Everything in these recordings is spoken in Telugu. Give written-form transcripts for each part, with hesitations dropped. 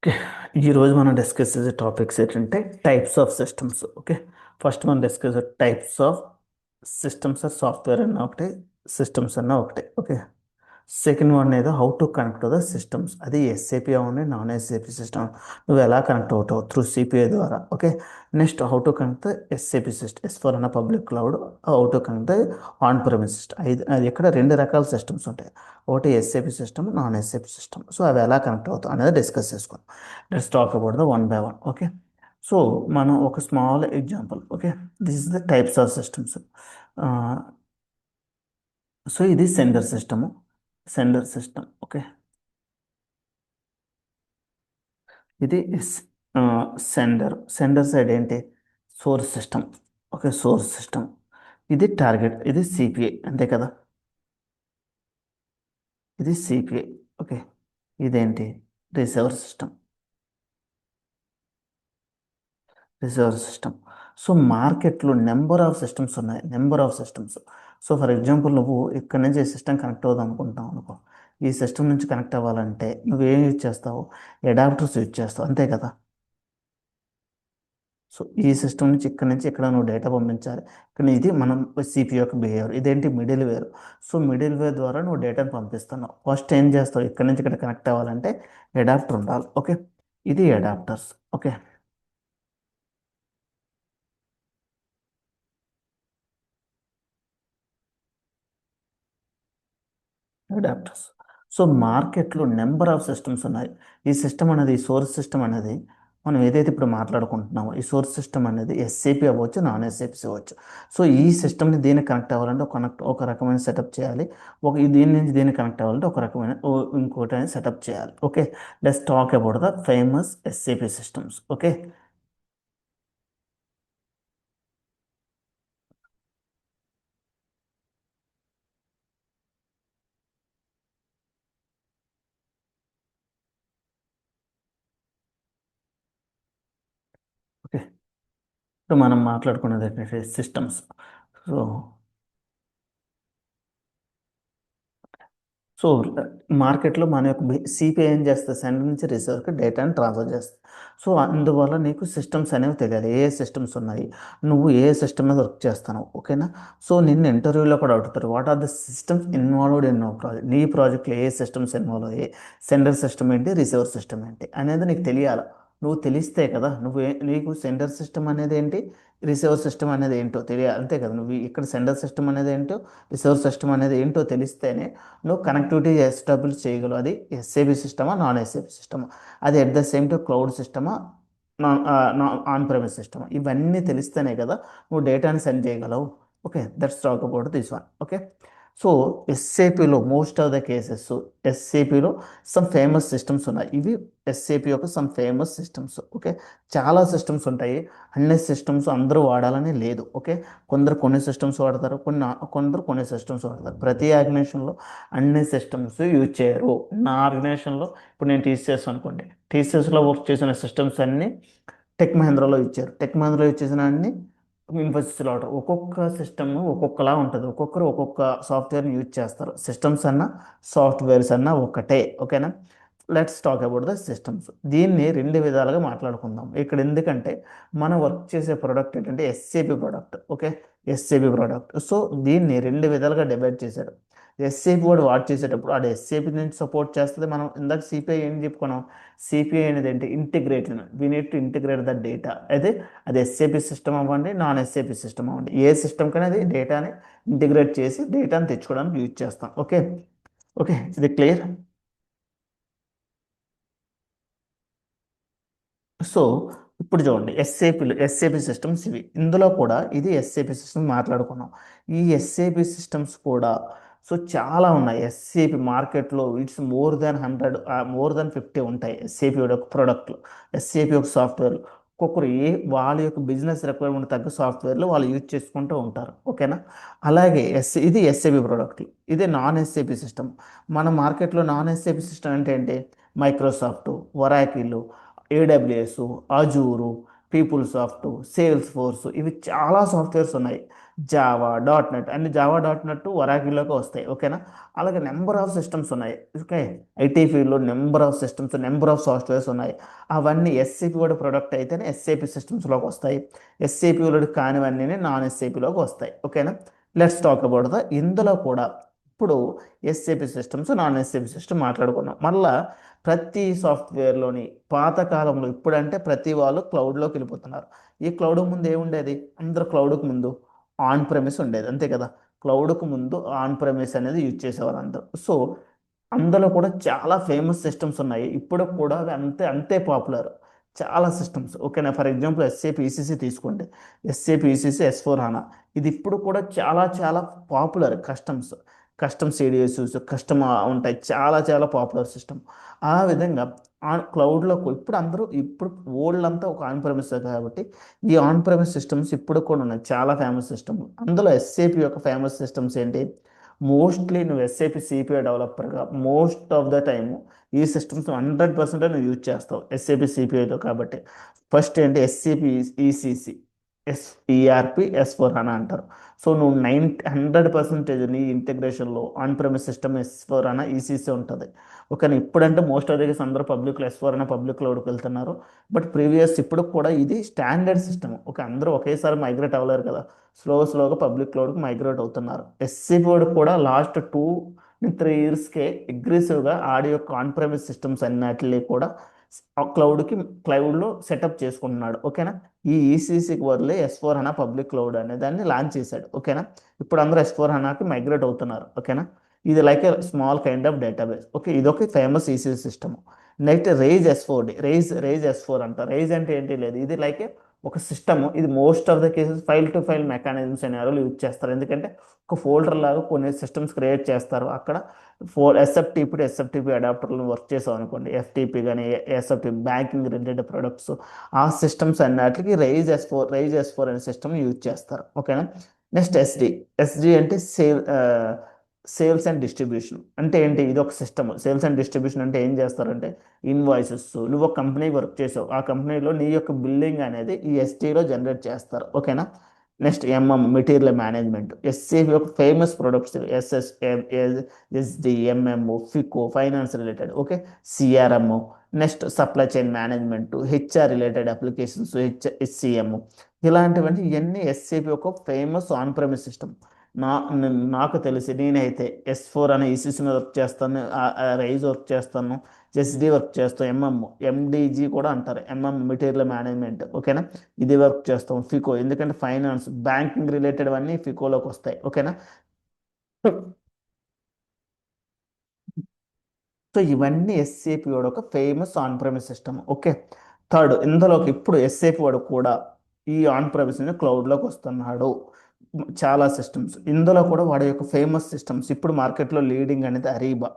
ఓకే. ఈరోజు మనం డిస్కస్ చేసే టాపిక్స్ ఏంటంటే types of systems. Okay. First మనం discuss types of systems or software అన్న ఒకటే, సిస్టమ్స్ అన్న ఒకటే. ఓకే. సెకండ్ వన్ ఏదో how to connect the systems, అది ఎస్ఏపి అవును నాన్ ఎస్ఏపి సిస్టమ్, నువ్వు ఎలా కనెక్ట్ అవుతావు త్రూ సిపిఐ ద్వారా. Okay. Next how to connect the SAP system, S four HANA public cloud, how to connect the on premise system. అది ఇక్కడ రెండు రకాల సిస్టమ్స్ ఉంటాయి, ఒకటి SAP system, non SAP system. So అవి ఎలా కనెక్ట్ అవుతావు అనేది డిస్కస్ చేసుకుందాం. Let's talk about the one by one. Okay. So మనం ఒక small example. Okay. This is the types of systems. So ఇది sender system, sender system. Okay. ఇది సెండర్ సైడ్ ఏంటి, source system. Okay, source system. ఇది టార్గెట్, ఇది సిపిఐ, అంతే కదా. ఇది సిపిఐ. ఓకే. ఇదేంటి, receiver system, receiver system. So మార్కెట్లో నెంబర్ ఆఫ్ సిస్టమ్స్ ఉన్నాయి, number of systems. So for example నువ్వు ఇక్కడ నుంచి ఈ సిస్టమ్ కనెక్ట్ అవుదాం అనుకుంటావు అనుకో, ఈ సిస్టమ్ నుంచి కనెక్ట్ అవ్వాలంటే నువ్వేం యూజ్ చేస్తావు, అడాప్టర్స్ యూజ్ చేస్తావు, అంతే కదా. సో ఈ సిస్టమ్ నుంచి ఇక్కడ నుంచి ఇక్కడ నువ్వు డేటా పంపించాలి. కానీ ఇది మనం సిపి యొక్క బిహేవియర్, ఇదేంటి మిడిల్ వేర్. సో మిడిల్ వేర్ ద్వారా నువ్వు డేటాను పంపిస్తున్నావు. ఫస్ట్ ఏం చేస్తావు, ఇక్కడ నుంచి ఇక్కడ కనెక్ట్ అవ్వాలంటే అడాప్టర్ ఉండాలి. ఓకే. ఇది అడాప్టర్స్. ఓకే. అడాప్టర్స్. సో మార్కెట్లో నెంబర్ ఆఫ్ సిస్టమ్స్ ఉన్నాయి. ఈ సిస్టమ్ అనేది, ఈ సోర్స్ సిస్టమ్ అనేది, మనం ఏదైతే ఇప్పుడు మాట్లాడుకుంటున్నామో ఈ సోర్స్ సిస్టమ్ అనేది ఎస్ఏపి అవ్వచ్చు, నాన్ ఎస్ఏపి అవ్వచ్చు. సో ఈ సిస్టమ్ని దీనికి కనెక్ట్ అవ్వాలంటే ఒక రకమైన సెటప్ చేయాలి. దీని నుంచి దీనికి కనెక్ట్ అవ్వాలంటే ఒక రకమైన ఇంకోటి అనేది సెటప్ చేయాలి. Okay. Let's talk about the famous SAP systems. Okay. Okay. ఇప్పుడు మనం మాట్లాడుకున్నది ఏంటంటే సిస్టమ్స్. సో సో మార్కెట్లో మన యొక్క సిపిఐ ఏం చేస్తుంది, సెండర్ నుంచి రిసీవర్కి డేటాని ట్రాన్స్ఫర్ చేస్తుంది. సో అందువల్ల నీకు సిస్టమ్స్ అనేవి తెలియాలి, ఏ సిస్టమ్స్ ఉన్నాయి, నువ్వు ఏ సిస్టమ్ మీద వర్క్ చేస్తున్నావు. ఓకేనా. సో నిన్ను ఇంటర్వ్యూలో కూడా అడుగుతారు, what are the systems involved in no project, నీ ప్రాజెక్ట్లో ఏ సిస్టమ్స్ ఇన్వాల్వ్ అయ్యాయి, సెండర్ సిస్టమ్ ఏంటి, రిసీవర్ సిస్టమ్ ఏంటి అనేది నీకు తెలియాలి. నువ్వు తెలిస్తే కదా నీకు సెండర్ సిస్టమ్ అనేది ఏంటి, రిసీవర్ సిస్టమ్ అనేది ఏంటో తెలియాలి, అంతే కదా. నువ్వు ఇక్కడ సెండర్ సిస్టమ్ అనేది ఏంటో, రిసీవర్ సిస్టమ్ అనేది ఏంటో తెలిస్తేనే నువ్వు కనెక్టివిటీ ఎస్టాబ్లిష్ చేయగలవు. అది ఎస్ఏబి సిస్టమా, నాన్ ఎస్ఏబి సిస్టమా, అది at the same time cloud సిస్టమా, నాన్ ఆన్ ప్రెమిస్ సిస్టమా, ఇవన్నీ తెలిస్తేనే కదా నువ్వు డేటాని సెండ్ చేయగలవు. Okay. That's talk about this one. Okay. So ఎస్ఏపిలో మోస్ట్ ఆఫ్ ద కేసెస్, ఎస్ఏపిలో సమ్ ఫేమస్ సిస్టమ్స్ ఉన్నాయి. ఇవి ఎస్ఏపి యొక్క సమ్ ఫేమస్ సిస్టమ్స్. ఓకే. చాలా సిస్టమ్స్ ఉంటాయి, అన్ని సిస్టమ్స్ అందరూ వాడాలని లేదు. ఓకే. కొందరు కొన్ని సిస్టమ్స్ వాడతారు, కొందరు కొన్ని సిస్టమ్స్ వాడతారు. ప్రతి ఆర్గనైజేషన్లో అన్ని సిస్టమ్స్ యూజ్ చేయరు. నా ఆర్గనైజేషన్లో ఇప్పుడు నేను టీసీఎస్ అనుకోండి, టీసీఎస్లో వర్క్ చేసిన సిస్టమ్స్ అన్ని టెక్ మహేంద్రలో ఇచ్చారు, టెక్ మహేంద్రలో ఇచ్చేసిన అన్ని ఇన్ఫోసిస్లో వాడతారు. ఒక్కొక్క సిస్టమ్ ఒక్కొక్కలా ఉంటుంది, ఒక్కొక్కరు ఒక్కొక్క సాఫ్ట్వేర్ని యూజ్ చేస్తారు. సిస్టమ్స్ అన్న సాఫ్ట్వేర్స్ అన్న ఒకటే. ఓకేనా. Let's talk about the systems. దీన్ని రెండు విధాలుగా మాట్లాడుకుందాం ఇక్కడ, ఎందుకంటే మనం వర్క్ చేసే ప్రోడక్ట్ ఏంటంటే SAP product. Okay. SAP product. So దీన్ని రెండు విధాలుగా డివైడ్ చేశారు. ఎస్ఏపి వాడు వాట్ చేసేటప్పుడు అది ఎస్ఏపి నుంచి సపోర్ట్ చేస్తుంది. మనం ఇందాక సిపిఐ ఏం చెప్పుకున్నాం, సిపిఐ అనేది ఏంటి, integrated, we need to integrate the data. అయితే అది ఎస్ఏపి సిస్టమ్ అవ్వండి, నాన్ ఎస్ఏపి సిస్టమ్ అవ్వండి, ఏ సిస్టమ్ కానీ అది డేటాని ఇంటిగ్రేట్ చేసి డేటాని తెచ్చుకోవడానికి యూజ్ చేస్తాం. ఓకే. ఓకే, ఇది క్లియర్. సో ఇప్పుడు చూడండి, ఎస్ఏపి సిస్టమ్స్ ఇవి, ఇందులో కూడా ఇది ఎస్ఏపి సిస్టమ్ మాట్లాడుకున్నాం. ఈ ఎస్ఏపి సిస్టమ్స్ కూడా సో చాలా ఉన్నాయి. ఎస్ఏపి మార్కెట్లో it's more than 100, more than 50 ఉంటాయి ఎస్ఏపి యొక్క ప్రోడక్ట్లు, ఎస్ఏపి యొక్క సాఫ్ట్వేర్లు. ఒక్కొక్కరు వాళ్ళ యొక్క బిజినెస్ రిక్వైర్మెంట్ తగ్గ సాఫ్ట్వేర్లు వాళ్ళు యూజ్ చేసుకుంటూ ఉంటారు. ఓకేనా. అలాగే ఇది ఎస్ఏపి ప్రోడక్ట్లు. ఇది నాన్ ఎస్ఏపి సిస్టమ్. మన మార్కెట్లో నాన్ ఎస్ఏపి సిస్టమ్ అంటే ఏంటి, Microsoft, Oracle, AWS, అజూరు, people soft, sales force, ఇవి చాలా సాఫ్ట్వేర్స్ ఉన్నాయి. జావా.NET అన్ని జావా.NET వరాకిలోకి వస్తాయి, ఓకేనా. అలాగే నెంబర్ ఆఫ్ సిస్టమ్స్ ఉన్నాయి, ఓకే. ఐటీ ఫీల్డ్లో number of systems, number of softwares ఉన్నాయి. అవన్నీ ఎస్ఏపి వాడి ప్రొడక్ట్ అయితేనే ఎస్ఏపి సిస్టమ్స్లోకి వస్తాయి. ఎస్ఏపి వాడి కానివన్నీ నాన్ ఎస్ఏపిలోకి వస్తాయి, ఓకేనా. లెట్స్ టాక్ అబౌట్ ఇందులో కూడా ఇప్పుడు SAP systems, non SAP system మాట్లాడుకున్నాం. మళ్ళా ప్రతి సాఫ్ట్వేర్లోని పాతకాలంలో, ఇప్పుడంటే ప్రతి వాళ్ళు క్లౌడ్లోకి వెళ్ళిపోతున్నారు. ఈ క్లౌడ్ ముందు ఏముండేది? అందరు క్లౌడ్కి ముందు ఆన్ ప్రెమిస్ ఉండేది, అంతే కదా. క్లౌడ్కు ముందు ఆన్ ప్రెమిస్ అనేది యూజ్ చేసేవారు అందరూ. సో అందులో కూడా చాలా ఫేమస్ సిస్టమ్స్ ఉన్నాయి, ఇప్పుడు కూడా అవి అంతే అంతే పాపులర్. చాలా సిస్టమ్స్, ఓకేనా. ఫర్ ఎగ్జాంపుల్ ఎస్ఏపి ఈసీసీ తీసుకోండి. ఎస్ఏపి ఈసీసీ S/4HANA, ఇది ఇప్పుడు కూడా చాలా చాలా పాపులర్. కస్టమ్ సిడిఎస్ కస్టమ్ ఉంటాయి, చాలా చాలా పాపులర్ సిస్టమ్. ఆ విధంగా ఆన్ క్లౌడ్లో ఇప్పుడు అందరూ, ఇప్పుడు వరల్డ్ అంతా ఒక ఆన్ ప్రెమిస్ కాబట్టి ఈ ఆన్ ప్రెమిస్ సిస్టమ్స్ ఇప్పుడు కూడా ఉన్నాయి, చాలా ఫేమస్ సిస్టమ్. అందులో ఎస్ఏపి యొక్క ఫేమస్ సిస్టమ్స్ ఏంటి? మోస్ట్లీ నువ్వు ఎస్ఏపి సిపిఐ డెవలపర్గా మోస్ట్ ఆఫ్ ద టైమ్ ఈ సిస్టమ్స్ 100% నువ్వు యూజ్ చేస్తావు ఎస్ఏపి సిపిఐతో. కాబట్టి ఫస్ట్ ఏంటి? ఎస్ఏపి ఈసీసీ, ఈఆర్పి S/4HANA అంటారు. సో నువ్వు 100% నీ ఇంటిగ్రేషన్లో on premise system S/4HANA ECC ఉంటుంది, ఓకే. ఇప్పుడంటే మోస్ట్ ఆఫ్ ద కేసు అందరూ పబ్లిక్లో S/4HANA పబ్లిక్ క్లౌడ్కి వెళ్తున్నారు. బట్ ప్రీవియస్ ఇప్పుడు కూడా ఇది స్టాండర్డ్ సిస్టమ్, ఓకే. అందరూ ఒకేసారి మైగ్రేట్ అవ్వలేరు కదా, స్లోగా పబ్లిక్ క్లౌడ్కి మైగ్రేట్ అవుతున్నారు. ఎస్సీపీ కూడా లాస్ట్ 2-3 ఇయర్స్కే అగ్రెసివ్గా ఆడియో ఆన్ ప్రెమిస్ సిస్టమ్స్ అన్నిటిని కూడా క్లౌడ్లో సెటప్ చేసుకుంటున్నాడు, ఓకేనా. ఈ ఈసీసీకి వదిలే S/4HANA పబ్లిక్ క్లౌడ్ అనే దాన్ని లాంచ్ చేశాడు, ఓకేనా. ఇప్పుడు అందరూ S/4HANAకి మైగ్రేట్ అవుతున్నారు, ఓకేనా. ఇది like a small kind of database, okay. ఇదొక famous ECC system. Next rise S/4 అంటారు. రైజ్ అంటే ఏంటి లేదు, ఇది లైక్ ఒక సిస్టమ్. ఇది most of the cases file to file mechanisms అనే వాళ్ళు యూజ్ చేస్తారు. ఎందుకంటే ఒక ఫోల్డర్ లాగా కొన్ని సిస్టమ్స్ క్రియేట్ చేస్తారు. అక్కడ ఎస్ఎఫ్టీపీ అడాప్టర్లను వర్క్ చేసాం అనుకోండి, ఎఫ్టీపీ కానీ ఎస్ఎఫ్టీ బ్యాంకింగ్ రిలేటెడ్ ప్రొడక్ట్స్, ఆ సిస్టమ్స్ అన్నిటికి రైజ్ S/4 అనే సిస్టమ్ యూజ్ చేస్తారు, ఓకేనా. నెక్స్ట్ ఎస్డి అంటే సేల్స్ అండ్ డిస్ట్రిబ్యూషన్ అంటే ఏంటి? ఇది ఒక సిస్టమ్. సేల్స్ అండ్ డిస్ట్రిబ్యూషన్ అంటే ఏం చేస్తారంటే ఇన్వాయిసెస్, నువ్వు ఒక కంపెనీ వర్క్ చేసావు, ఆ కంపెనీలో నీ యొక్క బిల్లింగ్ అనేది ఈ ఎస్టీలో జనరేట్ చేస్తారు, ఓకేనా. నెక్స్ట్ మెటీరియల్ మేనేజ్మెంట్, ఎస్సీపీ యొక్క famous products SD, Fico finance related, okay. CRM, next supply chain management, HR related applications, HCM, ఇలాంటివన్నీ ఇవన్నీ ఎస్సీపీ యొక్క ఫేమస్ ఆన్ ప్రెమిస్ సిస్టమ్. నాకు తెలిసి నేనైతే S/4 అనే ఈసీసీ మీద వర్క్ చేస్తాను, రైజ్ వర్క్ చేస్తాను, ఎస్డి వర్క్ చేస్తాం, ఎండిజీ కూడా అంటారు, మెటీరియల్ మేనేజ్మెంట్, ఓకేనా. ఇది వర్క్ చేస్తాం. ఫికో ఎందుకంటే ఫైనాన్స్ బ్యాంకింగ్ రిలేటెడ్ అన్నీ ఫికోలోకి వస్తాయి, ఓకేనా. సో ఇవన్నీ ఎస్ఏపి వాడు ఒక famous on premise system, okay. Third, ఇందులోకి ఇప్పుడు ఎస్ఏపి వాడు కూడా ఈ ఆన్ ప్రెమిస్ క్లౌడ్లోకి వస్తున్నాడు. చాలా సిస్టమ్స్ ఇందులో కూడా వాడి యొక్క ఫేమస్ సిస్టమ్స్ ఇప్పుడు మార్కెట్లో లీడింగ్ అనేది అరీబా.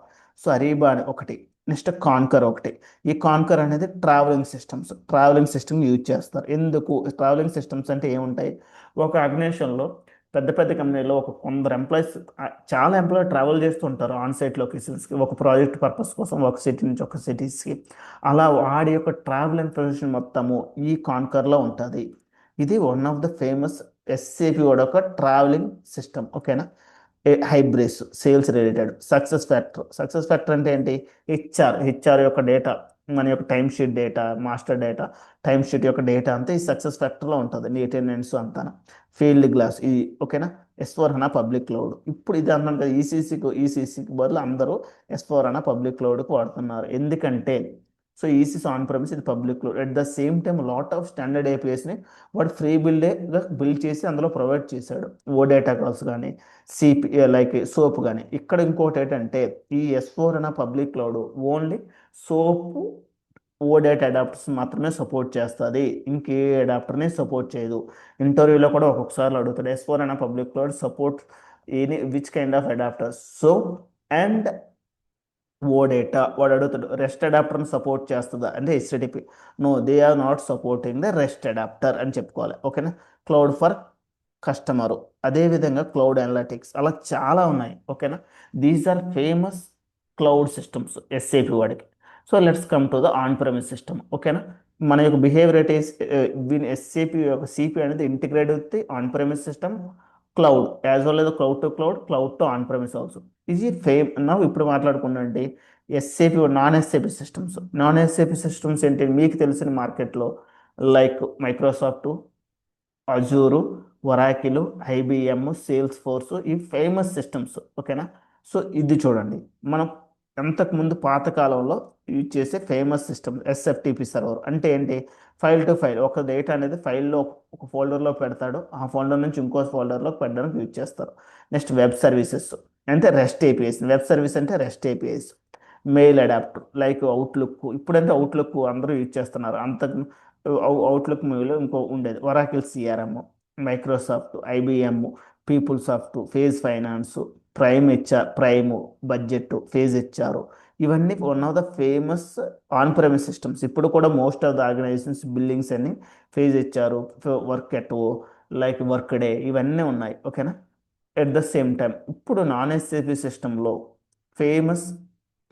సో అరీబా అని ఒకటి, నెక్స్ట్ కాన్కర్ ఒకటి. ఈ కాన్కర్ అనేది ట్రావెలింగ్ సిస్టమ్ యూజ్ చేస్తారు. ఎందుకు ట్రావెలింగ్ సిస్టమ్స్ అంటే ఏముంటాయి? ఒక ఆర్గనైజేషన్లో పెద్ద పెద్ద కంపెనీలో ఒక కొందరు ఎంప్లాయీస్, చాలా ఎంప్లాయీ ట్రావెల్ చేస్తుంటారు ఆన్ సైట్ లొకేషన్స్కి, ఒక ప్రాజెక్ట్ పర్పస్ కోసం ఒక సిటీ నుంచి ఒక సిటీస్కి. అలా వాడి యొక్క ట్రావెల్ ఇన్ఫర్మేషన్ మొత్తము ఈ కాన్కర్లో ఉంటుంది. ఇది one of the famous SAP వాడు ఒక ట్రావెలింగ్ సిస్టమ్, ఓకేనా. హైబ్రిస్ సేల్స్ రిలేటెడ్, సక్సెస్ ఫ్యాక్టర్ అంటే ఏంటి? హెచ్ఆర్ యొక్క డేటా, మన యొక్క time sheet data, master data, time sheet యొక్క డేటా అంతా ఈ సక్సెస్ ఫ్యాక్టర్లో ఉంటుంది, నీ అటెండెన్స్ అంతా. ఫీల్డ్ గ్లాస్ ఇది, ఓకేనా. S/4HANA పబ్లిక్ క్లౌడ్, ఇప్పుడు ఇది అన్నాను కదా, ఈసీసీకి బదులు అందరూ S/4HANA పబ్లిక్ క్లౌడ్కి వాడుతున్నారు. ఎందుకంటే సో ఈసీసీ ఆన్ ప్రెమిస్, ఇది public cloud. At the same time lot of standard ఏపీఎస్ని వాడు ఫ్రీ బిల్డ్ చేసి అందులో ప్రొవైడ్ చేశాడు. డేటా కాల్స్ కానీ సిపి లైక్ సోప్ కానీ. ఇక్కడ ఇంకోటి ఏంటంటే ఈ S/4HANA public cloud only SOAP data adapters మాత్రమే సపోర్ట్ చేస్తుంది, ఇంకే అడాప్టర్ని సపోర్ట్ చేయదు. ఇంటర్వ్యూలో కూడా ఒక్కొక్కసారి అడుగుతాడు, S/4HANA public cloud support which kind of adapters. So and data వాడు అడుగుతాడు, రెస్ట్ అడాప్టర్ని సపోర్ట్ చేస్తుందా అంటే HTTP, no they are not supporting the rest adapter అని చెప్పుకోవాలి, ఓకేనా. క్లౌడ్ ఫర్ కస్టమరు, అదేవిధంగా క్లౌడ్ అనలిటిక్స్, అలా చాలా ఉన్నాయి, ఓకేనా. These are famous cloud systems SAP వాడికి. So let's come to the on premise system, ఓకేనా. మన యొక్క బిహేవియర్ ఈస్ ఎస్ఏపి యొక్క సిపి అనేది integrate with the on premise system cloud as well as cloud to cloud, cloud to on premise also. ఇది ఫేమ్ నా ఇప్పుడు మాట్లాడుకున్నట్టు SAP, non SAP systems. Non SAP systems ఏంటి మీకు తెలిసిన మార్కెట్లో, like Microsoft, Azure, Oracle, IBM, Salesforce, ఈ ఫేమస్ సిస్టమ్స్. ఓకేనా. సో ఇది చూడండి, మనం అంతకుముందు పాతకాలంలో యూజ్ చేసే ఫేమస్ సిస్టమ్ ఎస్ఎఫ్టిపి సర్వర్ అంటే ఏంటి? ఫైల్ టు ఫైల్ ఒక డేటా అనేది ఫైల్లో ఒక ఫోల్డర్లో పెడతాడు, ఆ ఫోల్డర్ నుంచి ఇంకో ఫోల్డర్లో పెట్టడానికి యూజ్ చేస్తారు. నెక్స్ట్ వెబ్ సర్వీసెస్ అంటే రెస్ట్ ఏపీఐస్. వెబ్ సర్వీస్ అంటే rest APIs. Mail adapter like Outlook, ఇప్పుడంటే అవుట్లుక్ అందరూ యూజ్ చేస్తున్నారు. అవుట్లుక్ మెయిల్ ఇంకో ఉండేది Oracle CRM, Microsoft, IBM, PeopleSoft, phase finance, prime HR, prime budget, phase HR, ఇవన్నీ one of the famous on premise systems. ఇప్పుడు కూడా most of the organisations buildings అన్ని phase HR, work at, like Workday, ఇవన్నీ ఉన్నాయి. ఓకేనా. ఎట్ ద సేమ్ టైం ఇప్పుడు నాన్ ఎస్ఏపి సిస్టంలో ఫేమస్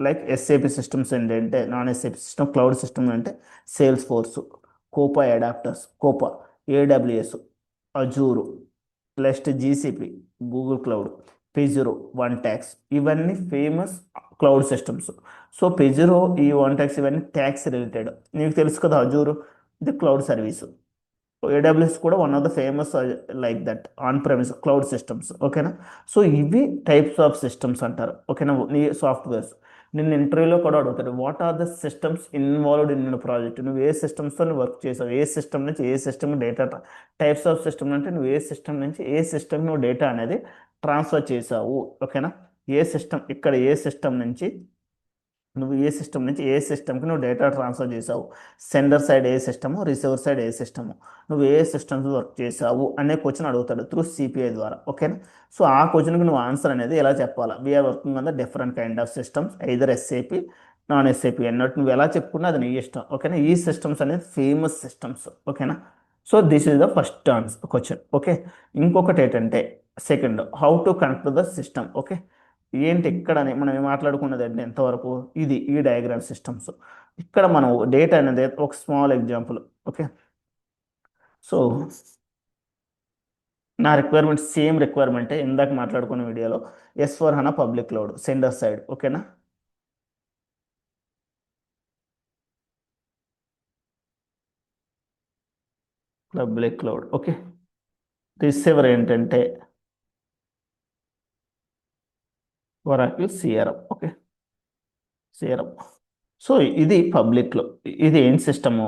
లైక్ ఎస్ఏపి సిస్టమ్స్ ఏంటంటే, non SAP system cloud system అంటే Salesforce, Coupa adapters, Coupa, AWS, Azure, next GCP, Google cloud, Pagero, one tax, ఇవన్నీ famous cloud systems. So Pagero, ఈ వన్ ట్యాక్స్ ఇవన్నీ ట్యాక్స్ రిలేటెడ్. నీకు తెలుసు కదా అజూరు ఇది క్లౌడ్ సర్వీస్. ఏడబ్ల్యూఎస్ కూడా one of the famous like that on premise cloud systems. ఓకేనా. సో ఇవి టైప్స్ ఆఫ్ సిస్టమ్స్ అంటారు. ఓకేనా. నీ సాఫ్ట్వేర్స్ నిన్ను ఇంటర్వ్యూలో కూడా అడుగుతాడు, what are the systems involved in project. నువ్వు ఏ సిస్టమ్స్తో వర్క్ చేసావు, ఏ సిస్టమ్ నుంచి ఏ system data, types of system అంటే నువ్వు ఏ సిస్టమ్ నుంచి ఏ సిస్టమ్ నువ్వు డేటా అనేది ట్రాన్స్ఫర్ చేసావు. ఓకేనా. ఏ సిస్టమ్, ఇక్కడ ఏ సిస్టమ్ నుంచి నువ్వు ఏ సిస్టమ్ నుంచి ఏ సిస్టమ్కి నువ్వు డేటా ట్రాన్స్ఫర్ చేసావు, సెండర్ సైడ్ ఏ సిస్టము, రిసీవర్ సైడ్ ఏ సిస్టము, నువ్వు ఏ సిస్టమ్స్ వర్క్ చేసావు అనే క్వశ్చన్ అడుగుతాడు త్రూ సిపిఐ ద్వారా. ఓకేనా. సో ఆ క్వశ్చన్కి నువ్వు ఆన్సర్ అనేది ఎలా చెప్పాలా? We're working on the different kind of systems, either SAP, non SAP అన్నట్టు నువ్వు ఎలా చెప్పుకున్నా అది నీ ఇష్టం. ఓకేనా. ఈ సిస్టమ్స్ అనేది ఫేమస్ సిస్టమ్స్. ఓకేనా. So this is the first answer question. Okay. ఇంకొకటి ఏంటంటే second, how to connect the system. Okay. ఏంటి ఇక్కడ మనం ఏం మాట్లాడుకున్నది అంటే ఎంతవరకు ఇది ఈ డయాగ్రామ్ సిస్టమ్స్. ఇక్కడ మనం డేటా అనేది ఒక స్మాల్ ఎగ్జాంపుల్. ఓకే. సో నా రిక్వైర్మెంట్ సేమ్ రిక్వైర్మెంటే ఇందాక మాట్లాడుకున్న వీడియోలో, S/4HANA public cloud sender side. ఓకేనా. Public cloud. ఓకే. రిసీవర్ ఏంటంటే Oracle CRM. Okay. CRM. So ఇది పబ్లిక్లో, ఇది ఏం సిస్టము?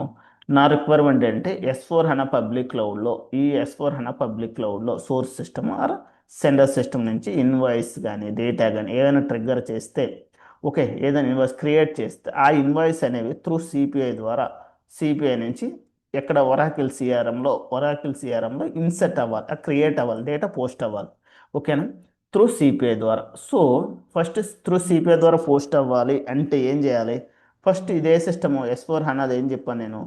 నా రిక్వైర్మెంట్ అంటే S/4HANA పబ్లిక్ క్లౌడ్లో, ఈ S/4HANA పబ్లిక్ క్లౌడ్లో source system or sender system నుంచి ఇన్వాయిస్ కానీ డేటా కానీ ఏదైనా ట్రిగ్గర్ చేస్తే, ఓకే, ఏదైనా ఇన్వాయిస్ క్రియేట్ చేస్తే ఆ ఇన్వాయిస్ అనేవి త్రూ సిపిఐ ద్వారా, సిపిఐ నుంచి ఎక్కడ ఒరాకిల్ సిఆర్ఎంలో ఇన్సెట్ అవ్వాలి, క్రియేట్ అవ్వాలి, డేటా పోస్ట్ అవ్వాలి. ఓకేనా. త్రూ సిపిఐ ద్వారా. సో ఫస్ట్ త్రూ సిపిఐ ద్వారా పోస్ట్ అవ్వాలి అంటే ఏం చేయాలి? ఫస్ట్ ఇదే సిస్టమ్ S/4HANA అది ఏం చెప్పాను నేను,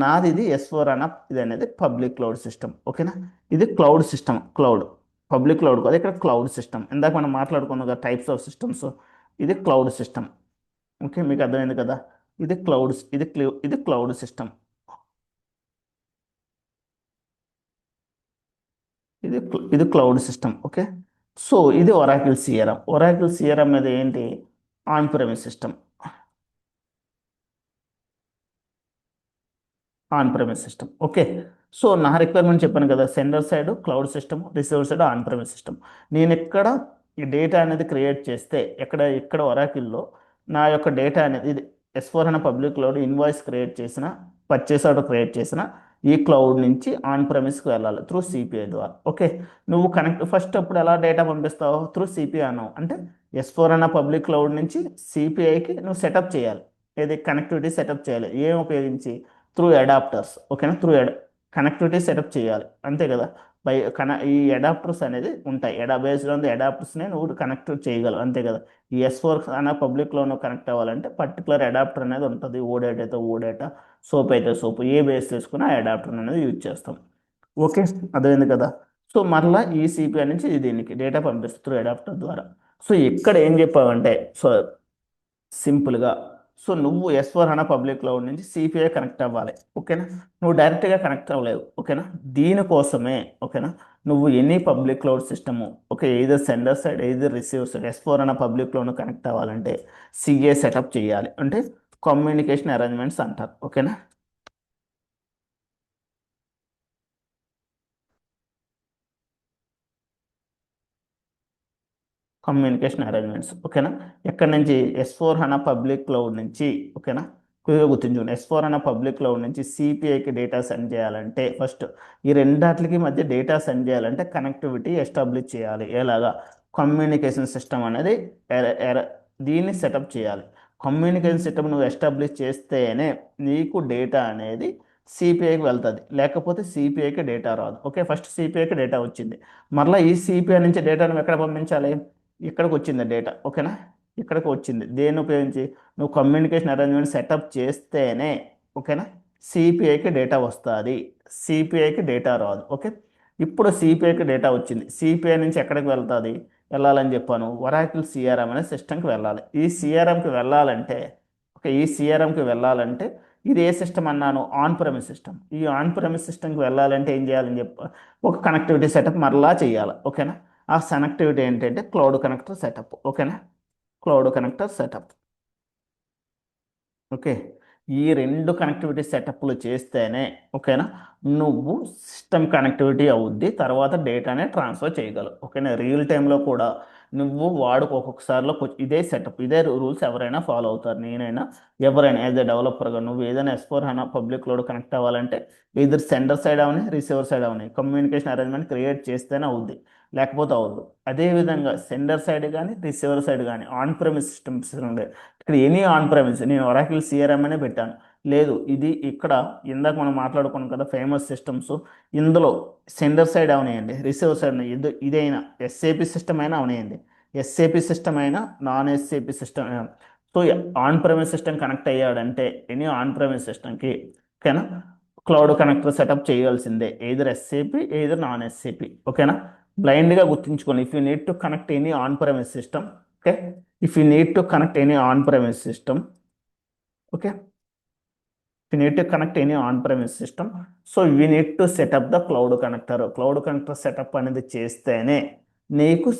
నాది ఇది S/4HANA, ఇది అనేది పబ్లిక్ క్లౌడ్ సిస్టమ్. ఓకేనా. ఇది cloud system, cloud public cloud కాదు, ఇక్కడ క్లౌడ్ సిస్టమ్. ఇందాక మనం మాట్లాడుకున్న కదా టైప్స్ ఆఫ్ సిస్టమ్స్, ఇది క్లౌడ్ సిస్టమ్. ఓకే, మీకు అర్థమైంది కదా. ఇది క్లౌడ్ సిస్టమ్, ఇది క్లౌడ్ సిస్టమ్. ఓకే. సో ఇది ఒరాకిల్ సిఆర్ఎం మీద ఏంటి? On premise system, on premise system. Okay. So నా రిక్వైర్మెంట్ చెప్పాను కదా, sender side cloud system, receiver side on premise system. నేను ఇక్కడ ఈ డేటా అనేది క్రియేట్ చేస్తే, ఇక్కడ ఒరాకిల్లో నా యొక్క డేటా అనేది ఇది S/4HANA public cloud invoice create చేసిన, పర్చేస్ ఆర్డర్ క్రియేట్ చేసిన, ఈ క్లౌడ్ నుంచి ఆన్ ప్రెమిస్కి వెళ్ళాలి త్రూ సిపిఐ ద్వారా. ఓకే. నువ్వు కనెక్ట్ ఫస్ట్ అప్పుడు ఎలా డేటా పంపిస్తావు? త్రూ సిపిఐ అన్నావు అంటే S/4HANA పబ్లిక్ క్లౌడ్ నుంచి సిపిఐకి నువ్వు సెటప్ చేయాలి. ఏది కనెక్టివిటీ సెటప్ చేయాలి, ఏం ఉపయోగించి? Through adapters. ఓకేనా. కనెక్టివిటీ సెటప్ చేయాలి, అంతే కదా. ఈ అడాప్టర్స్ అనేది ఉంటాయి, బేస్డ్ ఆన్ ది అడాప్టర్స్నే నువ్వు కనెక్ట్ చేయగలవు, అంతే కదా. ఈ S/4HANA పబ్లిక్లో నువ్వు కనెక్ట్ అవ్వాలంటే పర్టికులర్ అడాప్టర్ అనేది ఉంటుంది. ఓడేటా అయితే ఓడేటా, సోప్ అయితే సోప్, ఏ బేస్ చేసుకుని ఆ అడాప్టర్ అనేది యూజ్ చేస్తాం. ఓకే, అర్థమైంది కదా. సో మరలా ఈ సిపిఐ నుంచి దీనికి డేటా పంపిస్తుంది త్రూ అడాప్టర్ ద్వారా. సో ఇక్కడ ఏం చెప్పావంటే, సో సింపుల్గా సో నువ్వు S4 హనా పబ్లిక్ క్లౌడ్ నుంచి సిపిఐ కనెక్ట్ అవ్వాలి. ఓకేనా, నువ్వు డైరెక్ట్గా కనెక్ట్ అవ్వలేవు. ఓకేనా, దీనికోసమే ఓకేనా నువ్వు any public cloud system okay either sender side either receiver side S4 అన్న పబ్లిక్ క్లౌడ్ కనెక్ట్ అవ్వాలంటే సిఏ సెటప్ చేయాలి. అంటే కమ్యూనికేషన్ అరేంజ్మెంట్స్ అంటారు. ఓకేనా, కమ్యూనికేషన్ అరేంజ్మెంట్స్. ఓకేనా, ఎక్కడి నుంచి S4 హనా పబ్లిక్ క్లౌడ్ నుంచి. ఓకేనా, క్లియర్గా గుర్తుంచుకోండి, S4 హనా పబ్లిక్ క్లౌడ్ నుంచి సిపిఐకి డేటా సెండ్ చేయాలంటే ఫస్ట్ ఈ రెండాట్లకి మధ్య డేటా సెండ్ చేయాలంటే కనెక్టివిటీ ఎస్టాబ్లిష్ చేయాలి. ఎలాగా, కమ్యూనికేషన్ సిస్టమ్ అనేది దీన్ని సెటప్ చేయాలి. కమ్యూనికేషన్ సిస్టమ్ నువ్వు ఎస్టాబ్లిష్ చేస్తేనే నీకు డేటా అనేది సిపిఐకి వెళ్తుంది, లేకపోతే సిపిఐకి డేటా రాదు. ఓకే, ఫస్ట్ సిపిఐకి డేటా వచ్చింది, మరలా ఈ సిపిఐ నుంచి డేటాను ఎక్కడ పంపించాలి, ఇక్కడికి వచ్చింది డేటా. ఓకేనా, ఇక్కడికి వచ్చింది దేన్ని ఉపయోగించి, నువ్వు కమ్యూనికేషన్ అరేంజ్మెంట్ సెటప్ చేస్తేనే ఓకేనా సిపిఐకి డేటా వస్తుంది, సిపిఐకి డేటా రాదు. ఓకే, ఇప్పుడు సిపిఐకి డేటా వచ్చింది, సిపిఐ నుంచి ఎక్కడికి వెళ్తుంది, వెళ్ళాలని చెప్పాను, వరాకిల్ సిఆర్ఎం అనే సిస్టమ్కి వెళ్ళాలి. ఈ సిఆర్ఎంకి వెళ్ళాలంటే ఓకే ఈ సిఆర్ఎంకి వెళ్ళాలంటే ఇది ఏ సిస్టమ్ అన్నాను, ఆన్ ప్రెమిస్ సిస్టమ్. ఈ ఆన్ ప్రెమిస్ సిస్టమ్కి వెళ్ళాలంటే ఏం చేయాలని చెప్ప ఒక కనెక్టివిటీ సెటప్ మరలా చేయాలి. ఓకేనా, ఆ కనెక్టివిటీ ఏంటంటే క్లౌడ్ కనెక్టర్ సెటప్. ఓకేనా, క్లౌడ్ కనెక్టర్ సెటప్. ఓకే, ఈ రెండు కనెక్టివిటీ సెటప్లు చేస్తేనే ఓకేనా నువ్వు సిస్టమ్ కనెక్టివిటీ అవుద్ది, తర్వాత డేటానే ట్రాన్స్ఫర్ చేయగలవు. ఓకేనా, రియల్ టైంలో కూడా నువ్వు వాడుకు ఒక్కొక్కసారిలో ఇదే సెటప్ ఇదే రూల్స్ ఎవరైనా ఫాలో అవుతారు, నేనైనా ఎవరైనా యాజ్ ఎ డెవలపర్గా. నువ్వు ఏదైనా S4 HANA public cloud connect అవ్వాలంటే ఇద్దరు సెండర్ సైడ్ అవని రిసీవర్ సైడ్ అవని కమ్యూనికేషన్ అరేంజ్మెంట్ క్రియేట్ చేస్తేనే అవుద్ది, లేకపోతే అవ్వదు. అదేవిధంగా సెండర్ సైడ్ కానీ రిసీవర్ సైడ్ కానీ ఆన్ ప్రెమిస్ సిస్టమ్స్ ఉండే ఇక్కడ ఎనీ ఆన్ ప్రెమిస్, నేను ఒరాకిల్ సిఆర్ఎం అనే పెట్టాను, లేదు ఇది ఇక్కడ ఇందాక మనం మాట్లాడుకున్నాం కదా ఫేమస్ సిస్టమ్స్, ఇందులో సెండర్ సైడ్ అవనాయండి, రిసీవర్ సైడ్ ఇదైనా ఎస్ఏపి సిస్టమ్ అయినా అవనాయండి, ఎస్ఏపి సిస్టమ్ అయినా నాన్ ఎస్ఏపి సిస్టమ్ అయినా. So on premise system connect అయ్యాడంటే any on premise సిస్టమ్కి ఓకేనా క్లౌడ్ కనెక్టర్ సెటప్ చేయాల్సిందే, either SAP either non SAP. ఓకేనా, బ్లైండ్గా గుర్తుంచుకోండి, if you need to connect any on premise system. Okay, if you need to connect any on-premise system, okay, if you need to connect any on-premise system, so we need to set up the cloud connector setup అనేది చేస్తేనే నీకు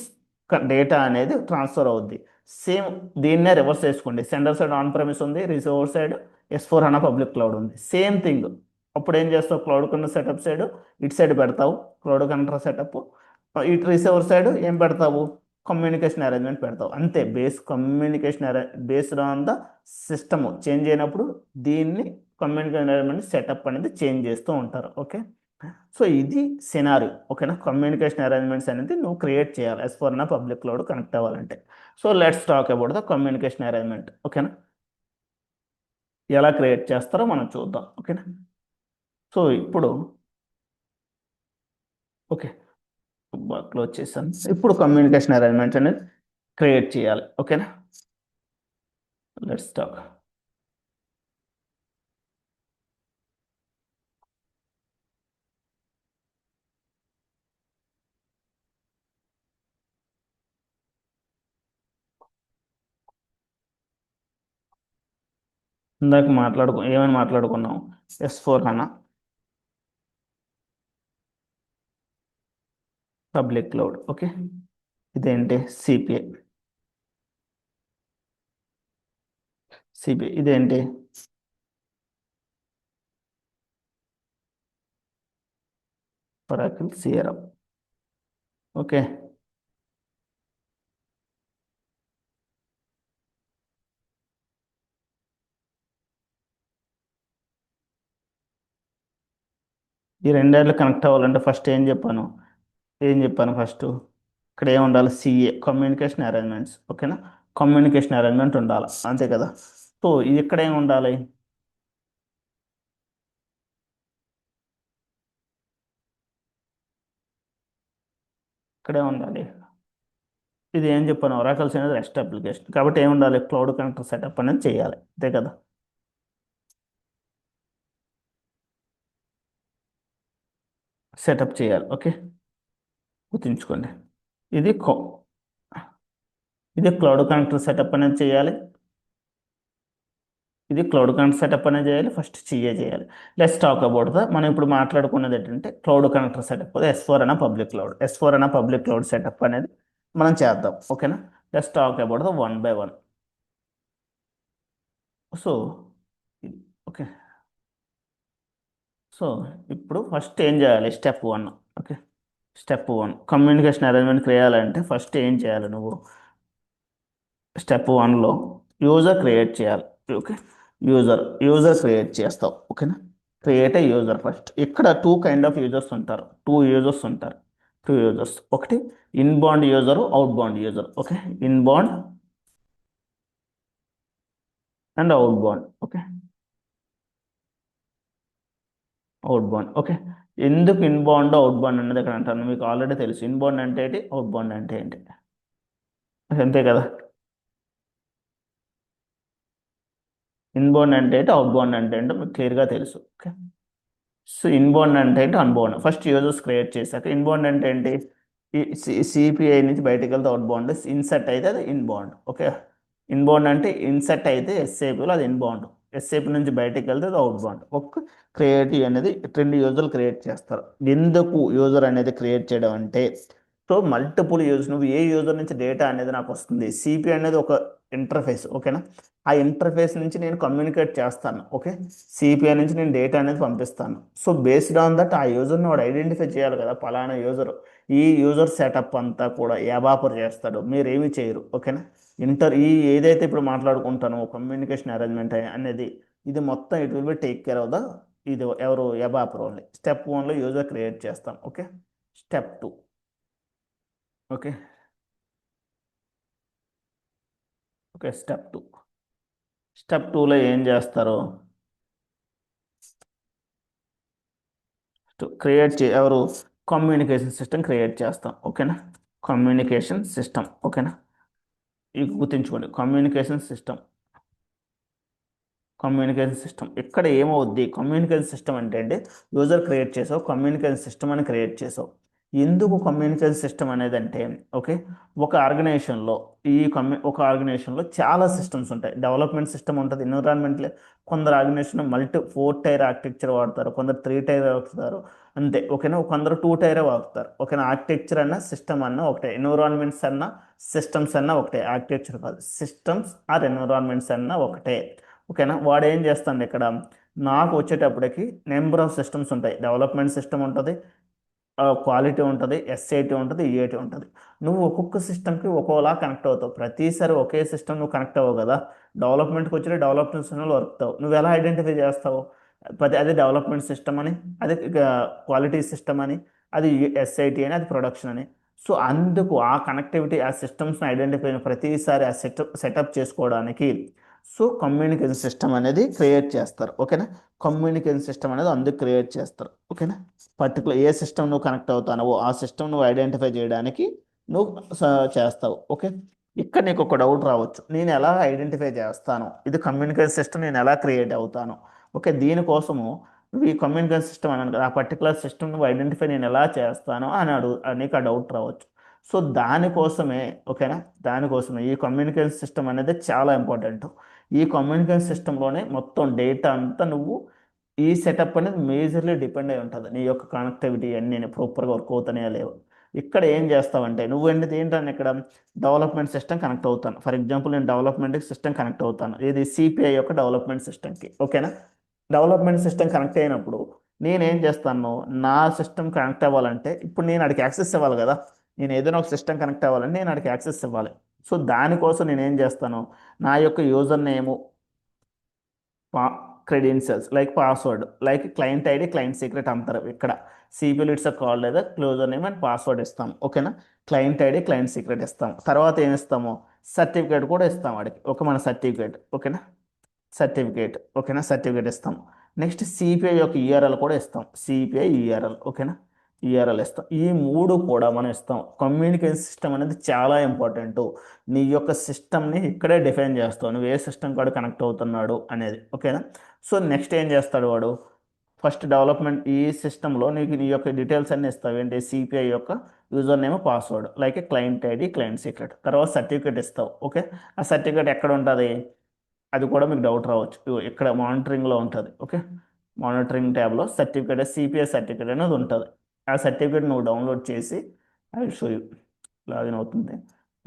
డేటా అనేది ట్రాన్స్ఫర్ అవుద్ది. సేమ్ దీన్నే రివర్స్ చేసుకోండి, సెండర్ సైడ్ ఆన్ ప్రెమిస్ ఉంది, receiver side S4 HANA public cloud ఉంది, సేమ్ థింగ్. అప్పుడు ఏం చేస్తావు, క్లౌడ్ కనెక్టర్ సెటప్ సైడ్ ఇటు సైడ్ పెడతావు క్లౌడ్ కనెక్టర్ సెటప్, ఇటు రిసీవర్ సైడ్ ఏం పెడతావు, కమ్యూనికేషన్ అరేంజ్మెంట్ పెడతావు. అంతే, communication based on the system change అయినప్పుడు దీన్ని కమ్యూనికేషన్ అరేంజ్మెంట్ సెటప్ అనేది చేంజ్ చేస్తూ ఉంటారు. ఓకే, సో ఇది సినారీ. ఓకేనా, కమ్యూనికేషన్ అరేంజ్మెంట్స్ అనేది నువ్వు క్రియేట్ చేయాలి S4 పబ్లిక్ క్లౌడ్ కనెక్ట్ అవ్వాలంటే. So let's talk about the communication arrangement. ఓకేనా, ఎలా క్రియేట్ చేస్తారో మనం చూద్దాం. ఓకేనా, సో ఇప్పుడు ఓకే క్లోజ్ చేశాను. ఇప్పుడు కమ్యూనికేషన్ అరేంజ్మెంట్ అనేది క్రియేట్ చేయాలి. ఓకేనా, లెట్స్ టాక్. ఇందాక ఏమని మాట్లాడుకున్నాం, S4 HANA public cloud. Okay, ఇదేంటి సిపిఐ ఇదేంటి ఒరాకిల్ సిఆర్ఎం. ఓకే, ఈ రెండేళ్ళు కనెక్ట్ అవ్వాలంటే ఫస్ట్ ఏం చెప్పాను ఫస్ట్ ఇక్కడ ఏం ఉండాలి, సిఏ కమ్యూనికేషన్ అరేంజ్మెంట్స్. ఓకేనా, కమ్యూనికేషన్ అరేంజ్మెంట్ ఉండాలి, అంతే కదా. సో ఇది ఇక్కడ ఏం ఉండాలి, ఇక్కడే ఉండాలి. ఇది ఏం చెప్పాను, ఒరాకల్స్ అనేది రెస్ట్ అప్లికేషన్ కాబట్టి ఏం ఉండాలి, క్లౌడ్ కనెక్టర్ సెటప్ అనేది చేయాలి, అంతే కదా. సెటప్ చేయాలి. ఓకే, గుర్తుంచుకోండి, ఇది ఇది క్లౌడ్ కనెక్టర్ సెటప్ అనేది చేయాలి. ఇది క్లౌడ్ కనెక్ట్ సెటప్ అనేది చేయాలి, ఫస్ట్ సిఏ చేయాలి. లెట్స్ టాక్ అబౌట్ మనం ఇప్పుడు మాట్లాడుకున్నది ఏంటంటే క్లౌడ్ కనెక్టర్ సెటప్, S4 అన్న పబ్లిక్ క్లౌడ్, S4 అన్న పబ్లిక్ క్లౌడ్ సెటప్ అనేది మనం చేద్దాం. ఓకేనా? Let's talk about one by one. So okay, so ఇప్పుడు ఫస్ట్ ఏం చేయాలి? Step one. Okay, step one communication arrangement చేయాలంటే ఫస్ట్ ఏం చేయాలి నువ్వు? స్టెప్ వన్లో యూజర్ క్రియేట్ చేయాలి. ఓకే, యూజర్ క్రియేట్ చేస్తావు. ఓకేనా? Create a user first. ఇక్కడ టూ కైండ్ ఆఫ్ యూజర్స్ ఉంటారు, టూ యూజర్స్. ఒకటి inbound user, out bound user. Okay, inbound and out bound. Okay, out bound. Okay, ఎందుకు ఇన్బౌండ్ అవుట్ బౌండ్ అనేది ఇక్కడ అంటాను? మీకు ఆల్రెడీ తెలుసు ఇన్బౌండ్ అంటే ఏంటి, అవుట్ బౌండ్ అంటే ఏంటి, అంతే కదా? ఇన్బౌండ్ అంటే ఏంటి, అవుట్ బౌండ్ అంటే ఏంటో మీకు క్లియర్గా తెలుసు. ఓకే, సో ఇన్బౌండ్ అంటే ఏంటి, అన్బౌండ్. ఫస్ట్ యూజర్స్ క్రియేట్ చేశాక ఇన్బౌండ్ అంటే ఏంటి, సిపిఐ నుంచి బయటకు వెళ్తే అవుట్ బౌండ్, ఇన్సెట్ అయితే అది ఇన్బౌండ్. ఓకే, ఇన్బౌండ్ అంటే ఇన్సెట్ అయితే ఎస్ఏపిలో అది ఇన్బౌండ్, ఎస్ఏపి నుంచి బయటకు వెళ్తే అది అవుట్ బౌండ్. ఒక క్రియేటివ్ అనేది రెండు యూజర్లు క్రియేట్ చేస్తారు. ఎందుకు యూజర్ అనేది క్రియేట్ చేయడం అంటే, సో మల్టిపుల్ యూజర్స్, నువ్వు ఏ యూజర్ నుంచి డేటా అనేది నాకు వస్తుంది, సిపి అనేది ఒక ఇంటర్ఫేస్. ఓకేనా? ఆ ఇంటర్ఫేస్ నుంచి నేను కమ్యూనికేట్ చేస్తాను. ఓకే, సిపిఐ నుంచి నేను డేటా అనేది పంపిస్తాను. సో బేస్డ్ ఆన్ దట్ ఆ యూజర్ని వాడు ఐడెంటిఫై చేయాలి కదా, పలానా యూజర్. ఈ యూజర్ సెటప్ అంతా కూడా ఎవాపర్ చేస్తాడు, మీరు ఏమి చేయరు. ఓకేనా? ఏదైతే ఇప్పుడు మాట్లాడుకుంటానో కమ్యూనికేషన్ అరేంజ్మెంట్ అనేది, ఇది మొత్తం it will be take care of the, ఇది ఎవరు, ఎవాపర్ ఓన్లీ. స్టెప్ వన్లో యూజర్ క్రియేట్ చేస్తాం. Okay, step two. Okay, okay, step టూలో ఏం చేస్తారు? క్రియేట్ ఎవరు, కమ్యూనికేషన్ సిస్టమ్ క్రియేట్ చేస్తాం. ఓకేనా? Communication system. ఓకేనా? ఇది గుర్తుంచుకోండి, కమ్యూనికేషన్ సిస్టమ్. ఇక్కడ ఏమవుద్ది, కమ్యూనికేషన్ సిస్టమ్ అంటే అంటే యూజర్ క్రియేట్ చేసావు, కమ్యూనికేషన్ సిస్టమ్ అని క్రియేట్ చేసావు. ఎందుకు కమ్యూనికేషన్ సిస్టమ్ అనేది అంటే, ఓకే, ఒక ఆర్గనైజేషన్లో ఒక ఆర్గనైజేషన్లో చాలా సిస్టమ్స్ ఉంటాయి. డెవలప్మెంట్ సిస్టమ్ ఉంటుంది, ఎన్విరాన్మెంట్. కొందరు ఆర్గనైజేషన్ ఫోర్ టైర్ ఆర్కిటెక్చర్ వాడతారు, కొందరు త్రీ టైర్ వాడతారు. అంతే. ఓకేనా? కొందరు టూ టైరే వాడతారు. ఓకేనా? ఆర్కిటెక్చర్ అన్న సిస్టమ్ అన్న ఒకటే, ఎన్విరాన్మెంట్స్ అన్న సిస్టమ్స్ అన్న ఒకటే. ఆర్కిటెక్చర్ కాదు, సిస్టమ్స్ ఆర్ ఎన్విరాన్మెంట్స్ అన్న ఒకటే. ఓకేనా? వాడు ఏం చేస్తాడు ఇక్కడ, నాకు వచ్చేటప్పటికి నెంబర్ ఆఫ్ సిస్టమ్స్ ఉంటాయి. డెవలప్మెంట్ సిస్టమ్ ఉంటుంది, క్వాలిటీ ఉంటుంది, ఎస్ఐటి ఉంటుంది, ఈఏటి ఉంటుంది. నువ్వు ఒక్కొక్క సిస్టమ్కి ఒక్కోలా కనెక్ట్ అవుతావు. ప్రతిసారి ఒకే సిస్టమ్ నువ్వు కనెక్ట్ అవ్వవు కదా. డెవలప్మెంట్కి వచ్చి డెవలప్మెంట్ సిస్టమ్లో వర్క్తావు. నువ్వు ఎలా ఐడెంటిఫై చేస్తావు? అది డెవలప్మెంట్ సిస్టమ్ అని, అది క్వాలిటీ సిస్టమ్ అని, అది ఎస్ఐటి అని, అది ప్రొడక్షన్ అని. సో అందుకు ఆ కనెక్టివిటీ, ఆ సిస్టమ్స్ని ఐడెంటిఫై ప్రతిసారి ఆ సెటప్ చేసుకోవడానికి, సో కమ్యూనికేషన్ సిస్టమ్ అనేది క్రియేట్ చేస్తారు. ఓకేనా? కమ్యూనికేషన్ సిస్టమ్ అనేది అందుకు క్రియేట్ చేస్తారు. ఓకేనా? పర్టికులర్ ఏ సిస్టమ్ నువ్వు కనెక్ట్ అవుతానో ఆ సిస్టమ్ నువ్వు ఐడెంటిఫై చేయడానికి నువ్వు చేస్తావు. ఓకే, ఇక్కడ నీకు ఒక డౌట్ రావచ్చు, నేను ఎలా ఐడెంటిఫై చేస్తాను, ఇది కమ్యూనికేషన్ సిస్టమ్ నేను ఎలా క్రియేట్ అవుతాను? ఓకే, దీనికోసము నువ్వు ఈ కమ్యూనికేషన్ సిస్టమ్ అన్నాను కదా, ఆ పర్టికులర్ సిస్టమ్ నువ్వు ఐడెంటిఫై నేను ఎలా చేస్తాను అని నీకు ఆ డౌట్ రావచ్చు. సో దానికోసమే, ఓకేనా, దానికోసమే ఈ కమ్యూనికేషన్ సిస్టమ్ అనేది చాలా ఇంపార్టెంట్. ఈ కమ్యూనికేషన్ సిస్టంలోనే మొత్తం డేటా అంతా నువ్వు, ఈ సెటప్ అనేది మేజర్లీ డిపెండ్ అయి ఉంటుంది, నీ యొక్క కనెక్టివిటీ అన్నీ ప్రాపర్గా వర్క్ అవుతానే లేవు. ఇక్కడ ఏం చేస్తావంటే నువ్వు ఏంటంటే ఇక్కడ డెవలప్మెంట్ సిస్టమ్ కనెక్ట్ అవుతాను. ఫర్ ఎగ్జాంపుల్ నేను డెవలప్మెంట్ సిస్టమ్ కనెక్ట్ అవుతాను, ఇది సిపిఐ యొక్క డెవలప్మెంట్ సిస్టమ్కి. ఓకేనా? డెవలప్మెంట్ సిస్టమ్ కనెక్ట్ అయినప్పుడు నేనేం చేస్తాను, నా సిస్టమ్ కనెక్ట్ అవ్వాలంటే ఇప్పుడు నేను అడిగి యాక్సెస్ ఇవ్వాలి కదా. నేను ఏదైనా ఒక సిస్టమ్ కనెక్ట్ అవ్వాలంటే నేను అడిగి యాక్సెస్ ఇవ్వాలి. సో దానికోసం నేను ఏం చేస్తాను, నా యొక్క యూజర్ నేము, పా credentials like password, like client ID, client secret అంటారు ఇక్కడ. సిబిల్ ఇట్స్ కాల్ లేదా క్లోజర్ నేమ్ అండ్ పాస్వర్డ్ ఇస్తాం. ఓకేనా? క్లయింట్ ఐడి, క్లయింట్ సీక్రెట్ ఇస్తాం. తర్వాత ఏమి ఇస్తాము, సర్టిఫికేట్ కూడా ఇస్తాం వాడికి. ఓకే, మన సర్టిఫికేట్. ఓకేనా? ఓకేనా, సర్టిఫికేట్ ఇస్తాం. నెక్స్ట్ సిపిఐ యొక్క యూఆర్ఎల్ కూడా ఇస్తాం, సిపిఐ యూఆర్ఎల్. ఓకేనా? యూఆర్ఎల్ ఇస్తాం. ఈ మూడు కూడా మనం ఇస్తాం. కమ్యూనికేషన్ సిస్టమ్ అనేది చాలా ఇంపార్టెంట్. నీ యొక్క సిస్టమ్ని ఇక్కడే డిఫైన్ చేస్తావు, నువ్వు ఏ సిస్టమ్ కాడు కనెక్ట్ అవుతున్నాడు అనేది. ఓకేనా? సో నెక్స్ట్ ఏం చేస్తాడు వాడు, ఫస్ట్ డెవలప్మెంట్ ఈ సిస్టంలో నీకు నీ యొక్క డీటెయిల్స్ అన్ని ఇస్తావు. ఏంటి, సిపిఐ యొక్క user name, password, like client ID, client secret. తర్వాత సర్టిఫికేట్ ఇస్తావు. ఓకే, ఆ సర్టిఫికేట్ ఎక్కడ ఉంటుంది, అది కూడా మీకు డౌట్ రావచ్చు. ఇగో ఇక్కడ మానిటరింగ్లో ఉంటుంది. ఓకే, మానిటరింగ్ ట్యాబ్లో సర్టిఫికేట్ సిపిఐ సర్టిఫికేట్ అనేది ఉంటుంది. ఆ సర్టిఫికేట్ నువ్వు డౌన్లోడ్ చేసి I will show you. Login అవుతుంది,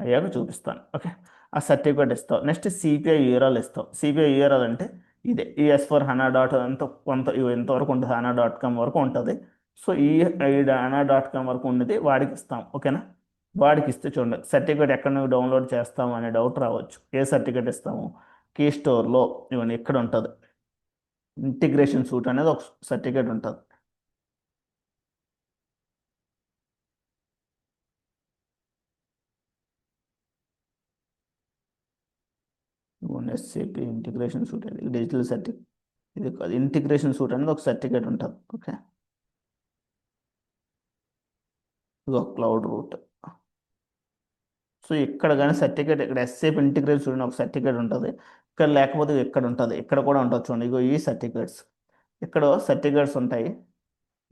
అయ్యాక చూపిస్తాను. ఓకే, ఆ సర్టిఫికేట్ ఇస్తావు. నెక్స్ట్ సిపిఐ యూఆర్ఎల్ ఇస్తావు. సిపిఐ యూఆర్ఎల్ అంటే ఇదే ఈ S4HANA డాట్ అంత కొంత ఎంతవరకు ఉంటుంది, HANA.com వరకు ఉంటుంది. సో ఈ HANA.com వరకు ఉన్నది వాడికి ఇస్తాం. ఓకేనా, వాడికి ఇస్తే చూడండి సర్టిఫికేట్ ఎక్కడ నువ్వు డౌన్లోడ్ చేస్తాము అనే డౌట్ రావచ్చు. ఏ సర్టిఫికేట్ ఇస్తాము, కీ స్టోర్లో ఇవన్నీ ఇక్కడ ఉంటుంది. ఇంటిగ్రేషన్ సూట్ అనేది ఒక సర్టిఫికేట్ ఉంటుంది. SAP ఇంటిగ్రేషన్ సూట్ అనేది డిజిటల్ సర్టిఫికేట్. ఇది కాదు, ఇంటిగ్రేషన్ సూట్ అనేది ఒక సర్టిఫికేట్ ఉంటుంది. ఓకే, ఇది ఒక క్లౌడ్ రూట్. సో ఇక్కడ కానీ సర్టిఫికేట్ ఇక్కడ SAP ఇంటిగ్రేషన్ సూట్ ఒక సర్టిఫికేట్ ఉంటుంది. ఇక్కడ లేకపోతే ఇక్కడ ఉంటుంది, ఇక్కడ కూడా ఉంటుంది. చూడండి ఇగో ఈ సర్టిఫికేట్స్, ఇక్కడ సర్టిఫికేట్స్ ఉంటాయి.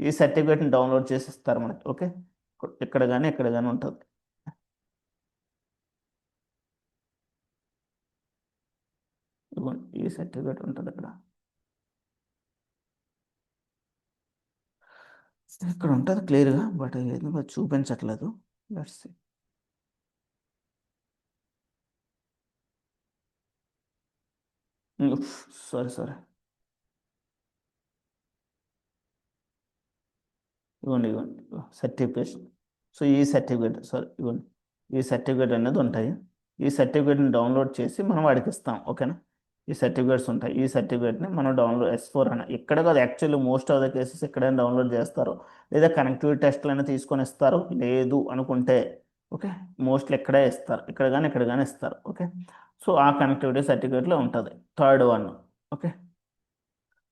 ఈ సర్టిఫికేట్ని డౌన్లోడ్ చేసి ఇస్తారు మనకి. ఓకే, ఇక్కడ కానీ ఉంటుంది. ఇదిగోండి ఈ సర్టిఫికేట్ ఉంటుంది ఇక్కడ. ఇక్కడ ఉంటుంది క్లియర్గా, బట్ ఎందుకు అది చూపించట్లేదు. Let's see. సారీ సారీ, ఇవ్వండి సర్టిఫికేషన్. సో ఈ సర్టిఫికేట్ సారీ ఇవ్వండి, ఈ సర్టిఫికేట్ అనేది ఉంటాయి. ఈ సర్టిఫికేట్ని డౌన్లోడ్ చేసి మనం వాడికి ఇస్తాం. ఓకేనా, ఈ సర్టిఫికేట్స్ ఉంటాయి. ఈ సర్టిఫికేట్ని మనం డౌన్లోడ్ S4 అని ఇక్కడ కాదు, actually most of the cases ఎక్కడైనా డౌన్లోడ్ చేస్తారు, లేదా కనెక్టివిటీ టెస్ట్లు అయినా తీసుకొని ఇస్తారు. లేదు అనుకుంటే ఓకే, మోస్ట్లీ ఇక్కడే ఇస్తారు, ఇక్కడ కానీ ఇస్తారు. ఓకే, సో ఆ కనెక్టివిటీ సర్టిఫికేట్లో ఉంటుంది. Third one. Okay,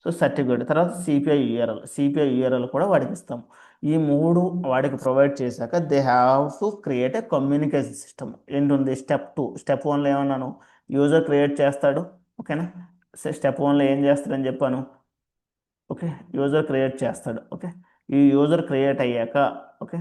so certificate తర్వాత సిపిఐ యూఆర్ఎల్ కూడా వాడికి ఇస్తాం. ఈ మూడు వాడికి ప్రొవైడ్ చేశాక they have to create a communication system. ఏంటుంది స్టెప్ 1లో ఏమన్నాను, యూజర్ క్రియేట్ చేస్తాడు. ఓకేనా, స్టెప్ 1లో ఏం చేస్తాడని చెప్పాను. ఓకే, యూజర్ క్రియేట్ చేస్తాడు. ఓకే, ఈ యూజర్ క్రియేట్ అయ్యాక ఓకే,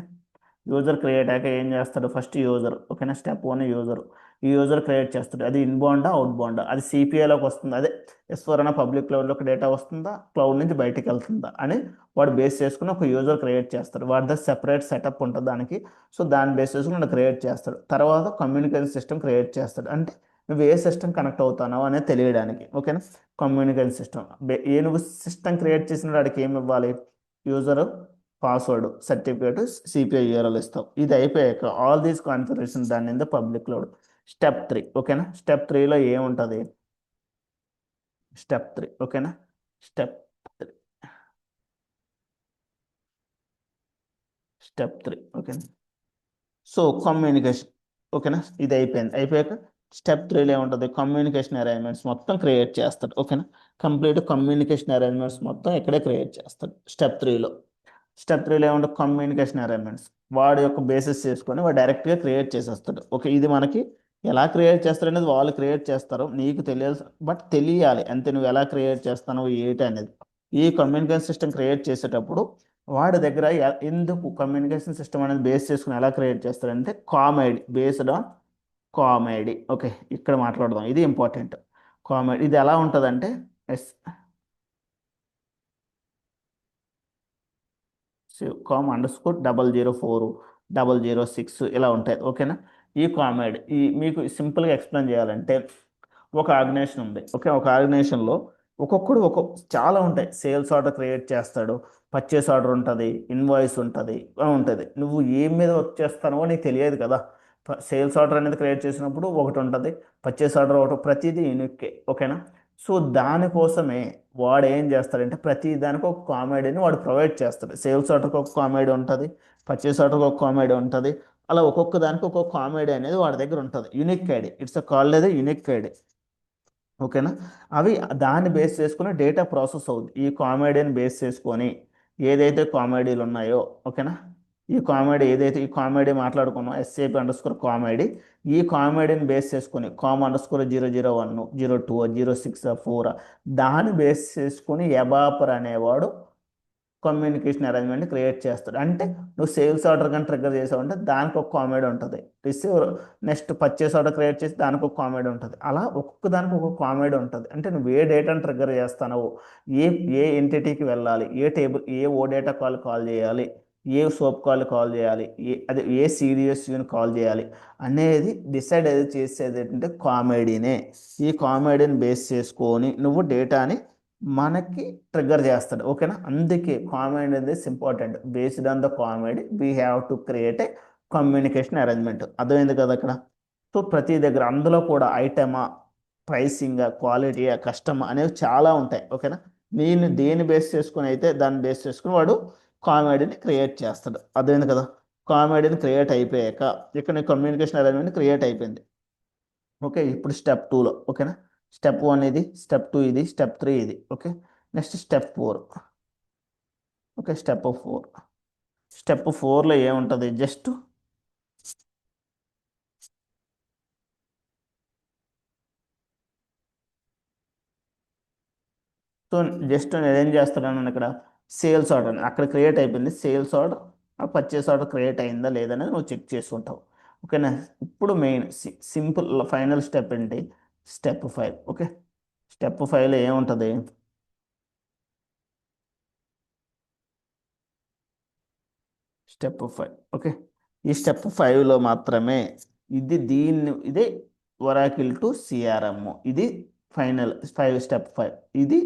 యూజర్ క్రియేట్ అయ్యాక ఏం చేస్తాడు, ఫస్ట్ యూజర్. ఓకేనా, స్టెప్ 1 యూజర్. ఈ యూజర్ క్రియేట్ చేస్తాడు. అది ఇన్బౌండా అవుట్బౌండా, అది సిపిఐలోకి వస్తుందా, అదే S4 అన్న పబ్లిక్ క్లౌడ్లోకి డేటా వస్తుందా, క్లౌడ్ నుంచి బయటికి వెళ్తుందా అని వాడు బేస్ చేసుకుని ఒక యూజర్ క్రియేట్ చేస్తాడు. వాడి సెపరేట్ సెటప్ ఉంటుంది దానికి. సో దాన్ని బేస్ చేసుకుని వాడు క్రియేట్ చేస్తాడు. తర్వాత కమ్యూనికేషన్ సిస్టమ్ క్రియేట్ చేస్తాడు. అంటే నువ్వు ఏ సిస్టమ్ కనెక్ట్ అవుతున్నావు అనేది తెలియడానికి. ఓకేనా, కమ్యూనికేషన్ సిస్టమ్ నువ్వు సిస్టమ్ క్రియేట్ చేసిన వాడికి ఏమి ఇవ్వాలి, user, password, certificate, CPI URL ఇస్తాం. ఇది అయిపోయాక ఆల్ దీస్ కాన్ఫిగరేషన్ దాని మీద పబ్లిక్ క్లౌడ్. స్టెప్ 3. ఓకేనా, స్టెప్ 3లో ఏముంటుంది, స్టెప్ 3. ఓకేనా, స్టెప్ 3 స్టెప్ 3. ఓకేనా, సో కమ్యూనికేషన్. ఓకేనా, ఇది అయిపోయాక స్టెప్ 3లో ఏముంటుంది, కమ్యూనికేషన్ అరేంజ్మెంట్స్ మొత్తం క్రియేట్ చేస్తాడు. ఓకేనా, కంప్లీట్ కమ్యూనికేషన్ అరేంజ్మెంట్స్ మొత్తం ఇక్కడే క్రియేట్ చేస్తాడు స్టెప్ 3లో ఏముంటుంది, కమ్యూనికేషన్ అరేంజ్మెంట్స్ వాడి యొక్క బేసిస్ చేసుకొని వాడు డైరెక్ట్గా క్రియేట్ చేసేస్తాడు. ఓకే, ఇది మనకి ఎలా క్రియేట్ చేస్తారు అనేది వాళ్ళు క్రియేట్ చేస్తారు, నీకు తెలియాల్సి బట్ తెలియాలి అంతే, నువ్వు ఎలా క్రియేట్ చేస్తావు ఏంటి అనేది. ఈ కమ్యూనికేషన్ సిస్టమ్ క్రియేట్ చేసేటప్పుడు వాడి దగ్గర ఎందుకు కమ్యూనికేషన్ సిస్టమ్ అనేది బేస్ చేసుకుని ఎలా క్రియేట్ చేస్తారంటే comedy, based on comedy. Okay, ఇక్కడ మాట్లాడదాం, ఇది ఇంపార్టెంట్. కామెడీ ఇది ఎలా ఉంటుందంటే ఎస్ com_0040006 ఇలా ఉంటాయి. ఓకేనా, ఈ కామెడీ మీకు సింపుల్గా ఎక్స్ప్లెయిన్ చేయాలంటే ఒక ఆర్గనైజేషన్ ఉంది. ఓకే, ఒక ఆర్గనైజేషన్లో ఒక్కొక్కడు చాలా ఉంటాయి. సేల్స్ ఆర్డర్ క్రియేట్ చేస్తాడు, పర్చేస్ ఆర్డర్ ఉంటుంది, ఇన్వాయిస్ ఉంటుంది, ఉంటుంది. నువ్వు ఏం మీద వర్క్ చేస్తానో నీకు తెలియదు కదా. సేల్స్ ఆర్డర్ అనేది క్రియేట్ చేసినప్పుడు ఒకటి ఉంటుంది, పర్చేస్ ఆర్డర్ ఒకటి, ప్రతిదీ యూనిక్కే. ఓకేనా, సో దానికోసమే వాడు ఏం చేస్తాడంటే ప్రతి దానికి ఒక కామెడీని వాడు ప్రొవైడ్ చేస్తాడు. సేల్స్ ఆర్డర్కి ఒక కామెడీ ఉంటుంది, పర్చేస్ ఆర్డర్కి ఒక కామెడీ ఉంటుంది. అలా ఒక్కొక్క దానికి ఒక్కొక్క కామెడీ అనేది వాడి దగ్గర ఉంటుంది. యూనిక్ ఐడి, ఇట్స్ కాల్డ్ ఏదో యూనిక్ ఐడి. ఓకేనా, అవి దాన్ని బేస్ చేసుకుని డేటా ప్రాసెస్ అవుతుంది. ఈ కామెడీని బేస్ చేసుకొని ఏదైతే కామెడీలు ఉన్నాయో. ఓకేనా, ఈ కామెడీ మాట్లాడుకున్నాం, SAP_కామెడీ. ఈ కామెడీని బేస్ చేసుకొని com_001 02 06 4 దాన్ని బేస్ చేసుకొని ఎబాపర్ అనేవాడు కమ్యూనికేషన్ అరేంజ్మెంట్ క్రియేట్ చేస్తాడు. అంటే నువ్వు సేల్స్ ఆర్డర్ కానీ ట్రిగ్గర్ చేసావంటే దానికి ఒక కామెడీ ఉంటుంది. Receiver next purchase order create చేసి దానికి ఒక కామెడీ ఉంటుంది. అలా ఒక్కొక్క దానికి ఒక్కొక్క కామెడీ ఉంటుంది. అంటే నువ్వు ఏ డేటాను ట్రిగ్గర్ చేస్తానో, ఏ ఏ ఎంటిటీకి వెళ్ళాలి, ఏ ఓ డేటా కాల్ చేయాలి, ఏ సోప్ కాల్ చేయాలి, ఏ సిడిఎస్యూని కాల్ చేయాలి అనేది డిసైడ్ అది చేసేది ఏంటంటే కామెడీనే. ఈ కామెడీని బేస్ చేసుకొని నువ్వు డేటాని మనకి ట్రిగ్గర్ చేస్తాడు. ఓకేనా? అందుకే కామెడీ అనేది important. Based on the comedy we have to create a communication arrangement. అర్థమైంది కదా అక్కడ? సో ప్రతి దగ్గర అందులో కూడా ఐటమా, ప్రైసింగ్, క్వాలిటీ, కస్టమర్ అనేవి చాలా ఉంటాయి. ఓకేనా? నేను దేని బేస్ చేసుకుని అయితే దాన్ని బేస్ చేసుకుని వాడు కామెడీని క్రియేట్ చేస్తాడు. అర్థమైంది కదా? కామెడీని క్రియేట్ అయిపోయాక ఇక్కడ కమ్యూనికేషన్ అరేంజ్మెంట్ క్రియేట్ అయిపోయింది. ఓకే, ఇప్పుడు స్టెప్ 2లో. ఓకేనా? స్టెప్ 1 ఇది, స్టెప్ 2 ఇది, స్టెప్ 3 ఇది. Okay, next step 4. Okay, step 4లో ఏముంటుంది? జస్ట్ సో నేను ఏం చేస్తున్నాను ఇక్కడ, సేల్స్ ఆర్డర్ అక్కడ క్రియేట్ అయిపోయింది. Sales order, purchase order create అయిందా లేదనేది నువ్వు చెక్ చేసుకుంటావు. ఓకేనా? ఇప్పుడు మెయిన్ సింపుల్ ఫైనల్ స్టెప్ ఏంటి? స్టెప్ 5. ఓకే, స్టెప్ 5లో ఏముంటుంది? స్టెప్ 5. ఓకే, ఈ స్టెప్ 5లో మాత్రమే ఇదే ఒరాకిల్ టు సిఆర్ఎం. ఇది ఫైనల్ స్టెప్ 5. ఇది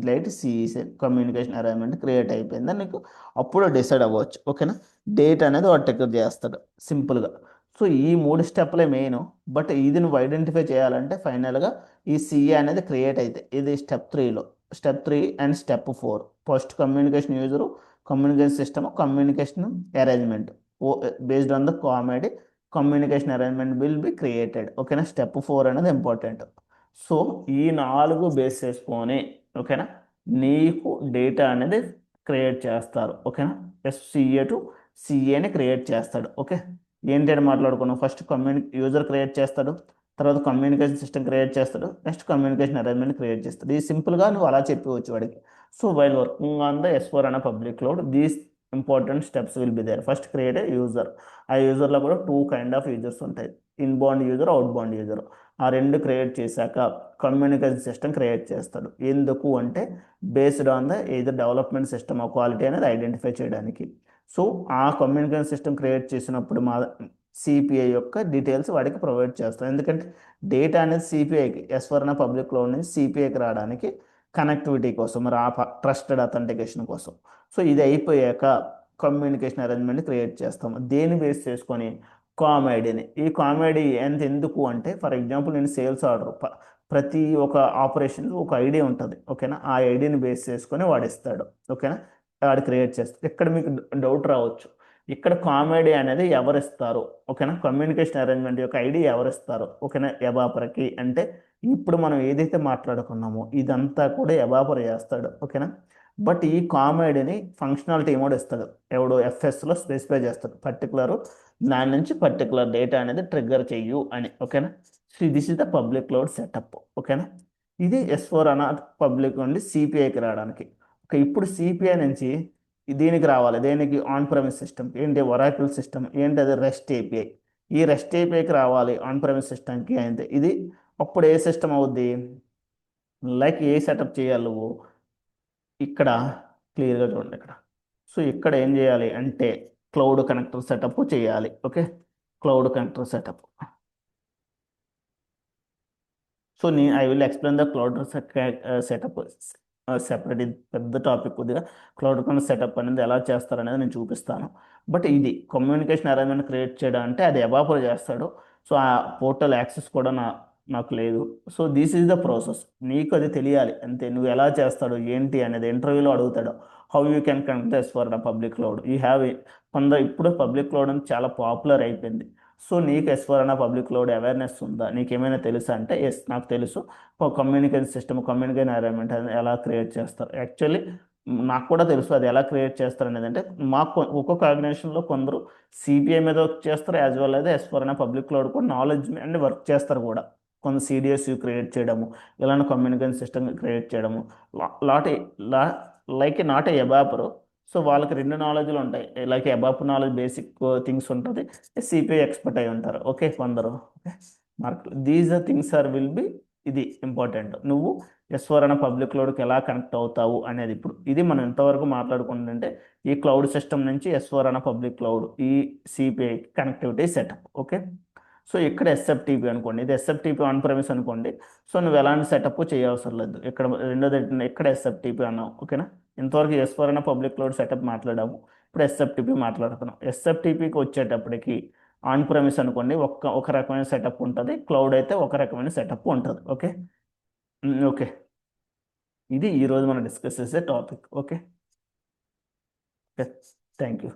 light CEC communication arrangement create అయిపోయిందని నీకు అప్పుడు డిసైడ్ అవ్వచ్చు. ఓకేనా? డేట్ అనేది వాడు టెక్ చేస్తాడు సింపుల్గా. సో ఈ 3 స్టెప్లే మెయిన్. బట్ ఇది నువ్వు ఐడెంటిఫై చేయాలంటే ఫైనల్గా ఈ సిఏ అనేది క్రియేట్ అయితే ఇది స్టెప్ 3లో. Step 3 and step 4. First communication user, communication system, communication arrangement. Based on the comedy communication arrangement will be created. ఓకేనా? స్టెప్ 4 అనేది ఇంపార్టెంట్. సో ఈ 4 బేస్ చేసుకొని ఓకేనా నీకు డేటా అనేది క్రియేట్ చేస్తారు. ఓకేనా? ఎస్సిఏ టు సిఏని క్రియేట్ చేస్తాడు. ఓకే, ఏంటంటే మాట్లాడుకున్నాం. ఫస్ట్ యూజర్ క్రియేట్ చేస్తాడు, తర్వాత కమ్యూనికేషన్ సిస్టమ్ క్రియేట్ చేస్తాడు, నెక్స్ట్ కమ్యూనికేషన్ అరేంజ్మెంట్ క్రియేట్ చేస్తాడు. ఇది సింపుల్గా నువ్వు అలా చెప్పవచ్చు వాడికి. So while working on the S4 అనే public cloud these important steps will be there. First create a user. ఆ యూజర్లో కూడా 2 కైండ్ ఆఫ్ యూజర్స్ ఉంటాయి, ఇన్బౌండ్ యూజర్, అవుట్బౌండ్ యూజర్. ఆ రెండు క్రియేట్ చేశాక కమ్యూనికేషన్ సిస్టమ్ క్రియేట్ చేస్తాడు. ఎందుకు అంటే బేస్డ్ ఆన్ ద ఏదో డెవలప్మెంట్ సిస్టమ్ ఆ క్వాలిటీ అనేది ఐడెంటిఫై చేయడానికి. సో ఆ కమ్యూనికేషన్ సిస్టమ్ క్రియేట్ చేసినప్పుడు మా సిపిఐ యొక్క డీటెయిల్స్ వాడికి ప్రొవైడ్ చేస్తాం. ఎందుకంటే డేటా అనేది సిపిఐకి S4 అనే పబ్లిక్ క్లౌడ్ నుంచి సిపిఐకి రావడానికి కనెక్టివిటీ కోసం, మరి ఆ ట్రస్టెడ్ అథెంటికేషన్ కోసం. సో ఇది అయిపోయాక కమ్యూనికేషన్ అరేంజ్మెంట్ క్రియేట్ చేస్తాము. దేని బేస్ చేసుకొని? కామెడీని. ఈ కామెడీ ఎందుకు అంటే ఫర్ ఎగ్జాంపుల్ నేను సేల్స్ ఆర్డర్ ప్రతి ఒక ఆపరేషన్ ఒక ఐడి ఉంటుంది. ఓకేనా? ఆ ఐడిని బేస్ చేసుకొని వాడు ఇస్తాడు. ఓకేనా? వాడు క్రియేట్ చేస్తాడు. ఇక్కడ మీకు డౌట్ రావచ్చు, ఇక్కడ కామెడీ అనేది ఎవరు ఇస్తారు? ఓకేనా? కమ్యూనికేషన్ అరేంజ్మెంట్ యొక్క ఐడి ఎవరు ఇస్తారు? ఓకేనా? ఎబాపర్కి అంటే ఇప్పుడు మనం ఏదైతే మాట్లాడుకున్నామో ఇదంతా కూడా ఎబాపర్ చేస్తాడు. ఓకేనా? బట్ ఈ కామెడీని ఫంక్షనాలిటీ ఏమో ఇస్తాడు. ఎవడు ఎఫ్ఎస్లో స్పెసిఫై చేస్తాడు, పర్టికులర్ దాని నుంచి పర్టికులర్ డేటా అనేది ట్రిగ్గర్ చెయ్యు అని. ఓకేనా? So this is the public cloud setup. ఓకేనా? ఇది S4 అన్న పబ్లిక్ నుండి సిపిఐకి రావడానికి. ఓకే, ఇప్పుడు సిపిఐ నుంచి దీనికి రావాలి. దేనికి? On premise system. ఏంటి? Oracle system. ఏంటి అది? Rest API. ఈ రెస్ట్ ఏపీఐకి రావాలి ఆన్ ప్రెమిస్ సిస్టమ్కి. అయితే ఇది అప్పుడు ఏ సిస్టమ్ అవుద్ది? లైక్ ఏ సెటప్ చేయాలి నువ్వు ఇక్కడ క్లియర్గా చూడండి ఇక్కడ. సో ఇక్కడ ఏం చేయాలి అంటే క్లౌడ్ కనెక్టర్ సెటప్ చేయాలి. Okay, cloud connector setup. So I will explain the cloud setup separate. ఇది పెద్ద టాపిక్ కొద్దిగా. క్లౌడ్ కనెక్టర్ సెటప్ అనేది ఎలా చేస్తారనేది నేను చూపిస్తాను. బట్ ఇది కమ్యూనికేషన్ అరేంజ్మెంట్ క్రియేట్ చేయడం అంటే అది ఎవాపర్ చేస్తాడు. సో ఆ పోర్టల్ యాక్సెస్ కూడా నాకు లేదు. So this is the process. నీకు అది తెలియాలి అంతే. నువ్వు ఎలా చేస్తాడు ఏంటి అనేది ఇంటర్వ్యూలో అడుగుతాడు. How you can connect for the public cloud you have. ఇప్పుడు పబ్లిక్ క్లౌడ్ అని చాలా పాపులర్ అయిపోయింది. సో నీకు S4 అన్న పబ్లిక్ క్లౌడ్ అవేర్నెస్ ఉందా? నీకేమైనా తెలుసా అంటే ఎస్ నాకు తెలుసు. కమ్యూనికేషన్ సిస్టమ్, కమ్యూనికేషన్ ఎన్వైరన్మెంట్ ఎలా క్రియేట్ చేస్తారు. యాక్చువల్లీ నాకు కూడా తెలుసు అది ఎలా క్రియేట్ చేస్తారు అనేది. అంటే మాకు ఒక్కొక్క ఆర్గనైజేషన్లో కొందరు సిపిఐ మీద వర్క్ చేస్తారు, యాజ్ వెల్ అయితే S4 అనే పబ్లిక్ క్లౌడ్ కూడా నాలెడ్జ్ అండ్ వర్క్ చేస్తారు కూడా. కొంత సిడిఎస్ క్రియేట్ చేయడము, ఇలాంటి కమ్యూనికేషన్ సిస్టమ్ క్రియేట్ చేయడము. Lot like not a ABAPer. So వాళ్ళకి రెండు నాలెడ్జ్లు ఉంటాయి, like ABAP knowledge basic things ఉంటుంది, సిపిఐ ఎక్స్పర్ట్ అయి ఉంటారు. ఓకే కొందరు. ఓకే మార్కులు these the things are will be, ఇది ఇంపార్టెంట్. నువ్వు ఎస్4 అనే పబ్లిక్ క్లౌడ్కి ఎలా కనెక్ట్ అవుతావు అనేది. ఇప్పుడు ఇది మనం ఎంతవరకు మాట్లాడుకుంటుంటే ఈ క్లౌడ్ సిస్టమ్ నుంచి ఎస్4 అనే పబ్లిక్ క్లౌడ్ ఈ CPI connectivity setup. Okay so ఇక్కడ ఎస్ఎఫ్టీపీ అనుకోండి, ఇది ఎస్ఎఫ్టీపీ ఆన్ ప్రెమిస్ అనుకోండి. సో నువ్వు ఎలాంటి సెటప్ చేయవసరం లేదు. ఇక్కడ రెండోది ఇక్కడ ఎస్ఎఫ్టీపీ అన్నావు. ఓకేనా, ఇంతవరకు ఎస్4 అనే పబ్లిక్ క్లౌడ్ సెటప్ మాట్లాడాము, ఇప్పుడు ఎస్ఎఫ్టీపీ మాట్లాడుతున్నాం. ఎస్ఎఫ్టీపీకి వచ్చేటప్పటికి ఆన్ ప్రెమిస్ అనుకోండి ఒక రకమైన సెటప్ ఉంటుంది, క్లౌడ్ అయితే ఒక రకమైన సెటప్ ఉంటుంది. ఓకే ఓకే ఇది ఈరోజు మనం డిస్కస్ చేసే topic. Okay okay thank you.